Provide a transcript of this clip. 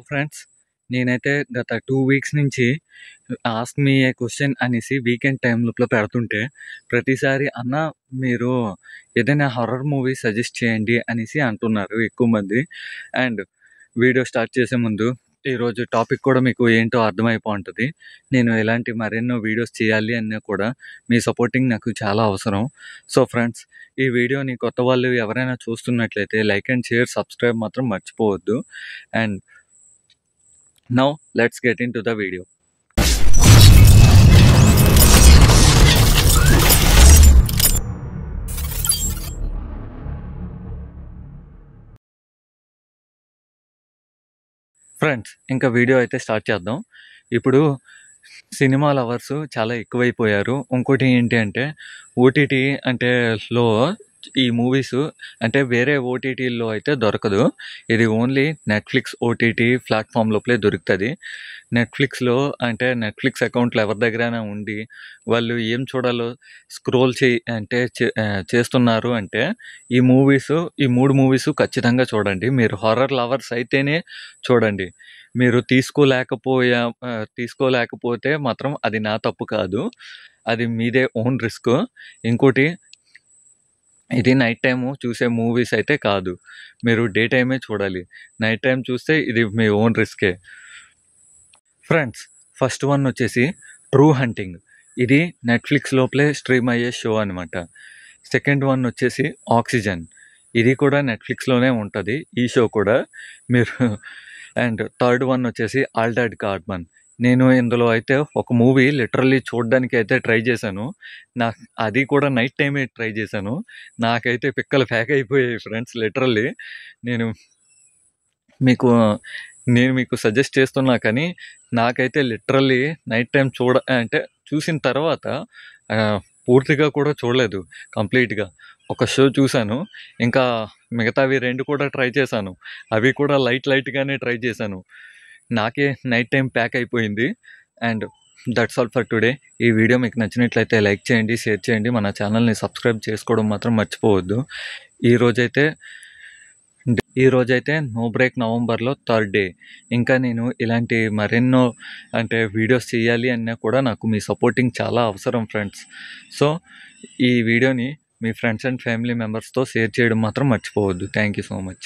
Friends, నేనైతే గత 2 weeks నుంచి ఆస్క్ మీ ఏ క్వెషన్ అనేసి వీకెండ్ టైమ్ లోపల పెడుతుంటే, ప్రతిసారి అన్న మీరు ఏదైనా హారర్ మూవీ సజెస్ట్ చేయండి అనేసి అంటున్నారు ఎక్కువ మంది. అండ్ వీడియో స్టార్ట్ చేసే ముందు ఈరోజు టాపిక్ కూడా మీకు ఏంటో అర్థమైపో ఉంటది. నేను ఎలాంటి మరెన్నో వీడియోస్ చేయాలి అన్నా కూడా మీ సపోర్టింగ్ నాకు చాలా అవసరం. సో ఫ్రెండ్స్, ఈ వీడియోని కొత్త వాళ్ళు ఎవరైనా చూస్తున్నట్లయితే లైక్ అండ్ షేర్, సబ్స్క్రైబ్ మాత్రం మర్చిపోవద్దు. And now let's get into the video. Friends, ఇంకా వీడియో అయితే స్టార్ట్ చేద్దాం. ఇప్పుడు సినిమా లవర్స్ చాలా ఎక్కువైపోయారు. ఇంకోటి ఏంటి అంటే ఓటీటీ అంటే లో ఈ మూవీస్ అంటే వేరే ఓటీటీల్లో అయితే దొరకదు. ఇది ఓన్లీ నెట్ఫ్లిక్స్ ఓటీటీ ప్లాట్ఫామ్ లోపలే దొరుకుతుంది. నెట్ఫ్లిక్స్లో అంటే నెట్ఫ్లిక్స్ అకౌంట్లు ఎవరి దగ్గరైనా ఉండి వాళ్ళు ఏం చూడాలో స్క్రోల్ చేస్తున్నారు అంటే ఈ మూడు మూవీస్ ఖచ్చితంగా చూడండి. మీరు హారర్ లవర్స్ అయితేనే చూడండి. మీరు తీసుకోలేకపోతే మాత్రం అది నా తప్పు కాదు, అది మీదే ఓన్ రిస్క్. ఇంకోటి, ఇది నైట్ టైము చూసే మూవీస్ అయితే కాదు, మీరు డే టైమే చూడాలి. నైట్ టైం చూస్తే ఇది మీ ఓన్ రిస్కే. ఫ్రెండ్స్, ఫస్ట్ వన్ వచ్చేసి ట్రూ హంటింగ్. ఇది నెట్ఫ్లిక్స్ లోపలే స్ట్రీమ్ అయ్యే షో అనమాట. సెకండ్ వన్ వచ్చేసి ఆక్సిజన్. ఇది కూడా నెట్ఫ్లిక్స్లోనే ఉంటుంది ఈ షో కూడా మీరు. అండ్ థర్డ్ వన్ వచ్చేసి ఆల్టర్డ్ కార్బన్. నేను ఇందులో అయితే ఒక మూవీ లిటరల్లీ చూడడానికి అయితే ట్రై చేశాను. అది కూడా నైట్ టైమే ట్రై చేశాను. నాకైతే పిక్కలు ప్యాక్ అయిపోయాయి ఫ్రెండ్స్. లిటరల్లీ నేను మీకు సజెస్ట్ చేస్తున్నా, కానీ నాకైతే లిటరల్లీ నైట్ టైం అంటే చూసిన తర్వాత పూర్తిగా కూడా చూడలేదు. కంప్లీట్గా ఒక షో చూశాను, ఇంకా మిగతావి 2 కూడా ట్రై చేశాను. అవి కూడా లైట్గానే ట్రై చేశాను. నాకే నైట్ టైం ప్యాక్ అయిపోయింది. And that's all for today. ఈ వీడియో మీకు నచ్చినట్లయితే లైక్ చేయండి, షేర్ చేయండి, మన ఛానల్ని సబ్స్క్రైబ్ చేసుకోవడం మాత్రం మర్చిపోవద్దు. ఈరోజైతే నో బ్రేక్ నవంబర్లో 3rd డే. ఇంకా నేను ఇలాంటి మరెన్నో అంటే వీడియోస్ చేయాలి అన్నా కూడా నాకు మీ సపోర్టింగ్ చాలా అవసరం ఫ్రెండ్స్. సో ఈ వీడియోని మీ ఫ్రెండ్స్ అండ్ ఫ్యామిలీ మెంబర్స్తో షేర్ చేయడం మాత్రం మర్చిపోవద్దు. Thank you so much.